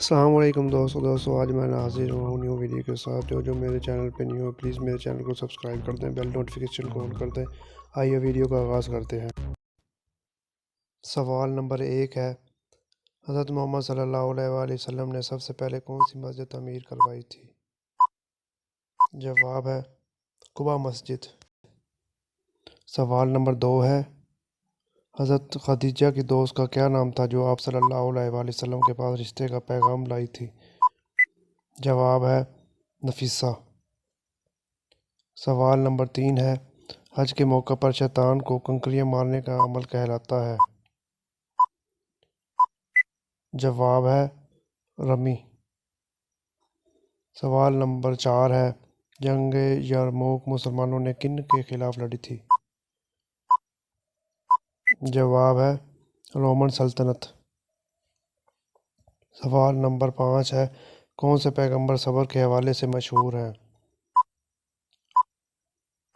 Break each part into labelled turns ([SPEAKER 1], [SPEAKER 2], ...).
[SPEAKER 1] السلام علیکم دوستو آج میں حاضر ہوں نیو ویڈیو کے ساتھ جو میرے چینل پہ نیو ہے پلیز میرے چینل کو سبسکرائب کر دیں، بیل نوٹیفیکیشن کو آن کر دیں۔ آئیے ویڈیو کا آغاز کرتے ہیں۔ سوال نمبر 1 ہے، حضرت محمد صلی اللہ علیہ وآلہ وسلم نے سب سے پہلے کون سی مسجد تعمیر کروائی تھی؟ جواب ہے قباء مسجد۔ سوال نمبر 2 ہے، حضرت خدیجہ کی دوست کا کیا نام تھا جو آپ صلی اللہ علیہ وآلہ وسلم کے پاس رشتے کا پیغام لائی تھی؟ جواب ہے نفیسہ۔ سوال نمبر 3 ہے، حج کے موقع پر شیطان کو کنکریاں مارنے کا عمل کہلاتا ہے؟ جواب ہے رمی۔ سوال نمبر 4 ہے، جنگ یرموک مسلمانوں نے کن کے خلاف لڑی تھی؟ جواب ہے رومن سلطنت۔ سوال نمبر 5 ہے، کون سے پیغمبر صبر کے حوالے سے مشہور ہیں؟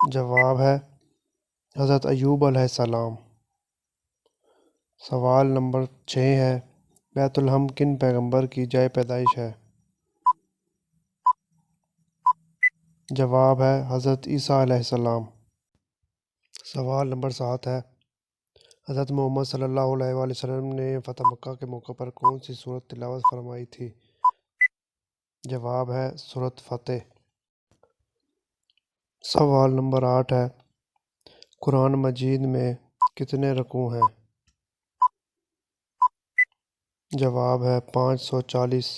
[SPEAKER 1] جواب ہے حضرت ایوب علیہ السلام۔ سوال نمبر 6 ہے، بیت الحم کن پیغمبر کی جائے پیدائش ہے؟ جواب ہے حضرت عیسیٰ علیہ السلام۔ سوال نمبر 7 ہے، حضرت محمد صلی اللہ علیہ وآلہ وسلم نے فتح مکہ کے موقع پر کون سی سورت تلاوت فرمائی تھی؟ جواب ہے سورت فتح۔ سوال نمبر 8 ہے، قرآن مجید میں کتنے رکوع ہیں؟ جواب ہے 540۔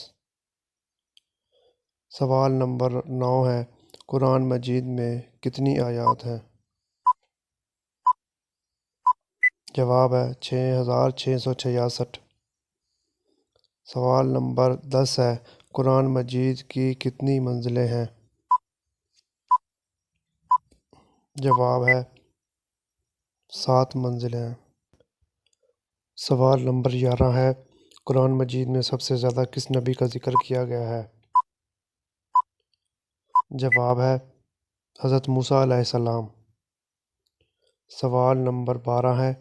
[SPEAKER 1] سوال نمبر 9 ہے، قرآن مجید میں کتنی آیات ہیں؟ جواب ہے 6666۔ سوال نمبر 10 ہے، قرآن مجید کی کتنی منزلیں ہیں؟ جواب ہے 7 منزلیں ہیں۔ سوال نمبر 11 ہے، قرآن مجید میں سب سے زیادہ کس نبی کا ذکر کیا گیا ہے؟ جواب ہے حضرت موسیٰ علیہ السلام۔ سوال نمبر 12 ہے،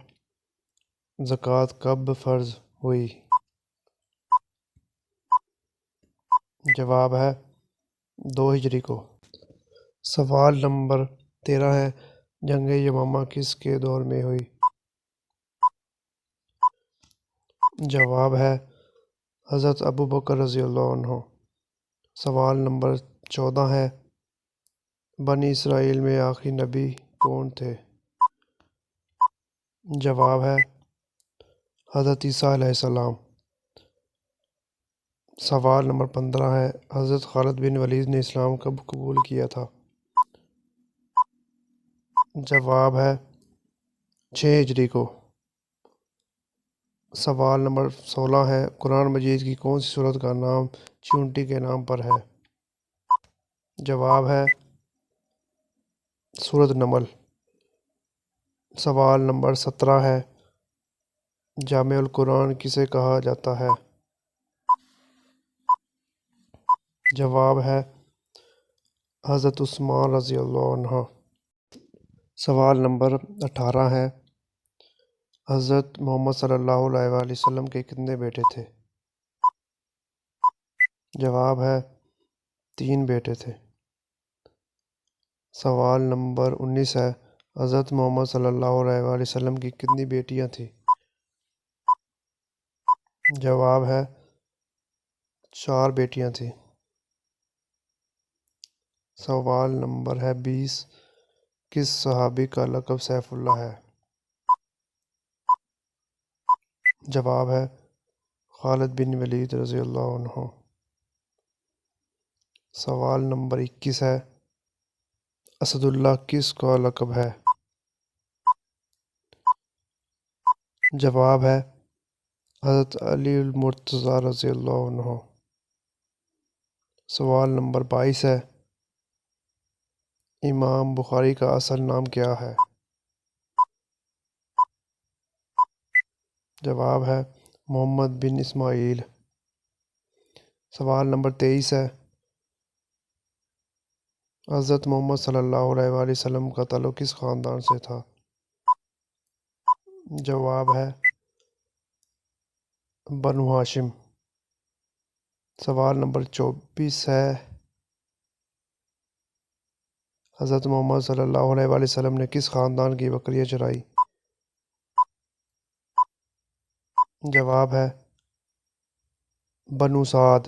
[SPEAKER 1] زکوٰۃ کب فرض ہوئی؟ جواب ہے 2 ہجری کو۔ سوال نمبر 13 ہے، جنگ یمامہ کس کے دور میں ہوئی؟ جواب ہے حضرت ابو بکر رضی اللہ عنہ۔ سوال نمبر 14 ہے، بنی اسرائیل میں آخری نبی کون تھے؟ جواب ہے حضرت عیسیٰ علیہ السلام۔ سوال نمبر 15 ہے، حضرت خالد بن ولید نے اسلام کب قبول کیا تھا؟ جواب ہے 6 ہجری کو۔ سوال نمبر 16 ہے، قرآن مجید کی کون سی سورت کا نام چیونٹی کے نام پر ہے؟ جواب ہے سورت نمل۔ سوال نمبر 17 ہے، جامع القرآن کسے کہا جاتا ہے؟ جواب ہے حضرت عثمان رضی اللہ عنہ۔ سوال نمبر 18 ہے، حضرت محمد صلی اللہ علیہ وآلہ وسلم کے کتنے بیٹے تھے؟ جواب ہے 3 بیٹے تھے۔ سوال نمبر 19 ہے، حضرت محمد صلی اللہ علیہ وآلہ وسلم کی کتنی بیٹیاں تھیں؟ جواب ہے 4 بیٹیاں تھیں۔ سوال نمبر ہے 20، کس صحابی کا لقب سیف اللہ ہے؟ جواب ہے خالد بن ولید رضی اللہ عنہ۔ سوال نمبر 21 ہے، اسد اللہ کس کا لقب ہے؟ جواب ہے حضرت علی المرتضیٰ رضی اللہ عنہ۔ سوال نمبر 22 ہے، امام بخاری کا اصل نام کیا ہے؟ جواب ہے محمد بن اسماعیل۔ سوال نمبر 23 ہے، حضرت محمد صلی اللہ علیہ وآلہ وسلم کا تعلق کس خاندان سے تھا؟ جواب ہے بنو ہاشم۔ سوال نمبر 24 ہے، حضرت محمد صلی اللہ علیہ وآلہ وسلم نے کس خاندان کی بکریاں چرائی؟ جواب ہے بنو سعد۔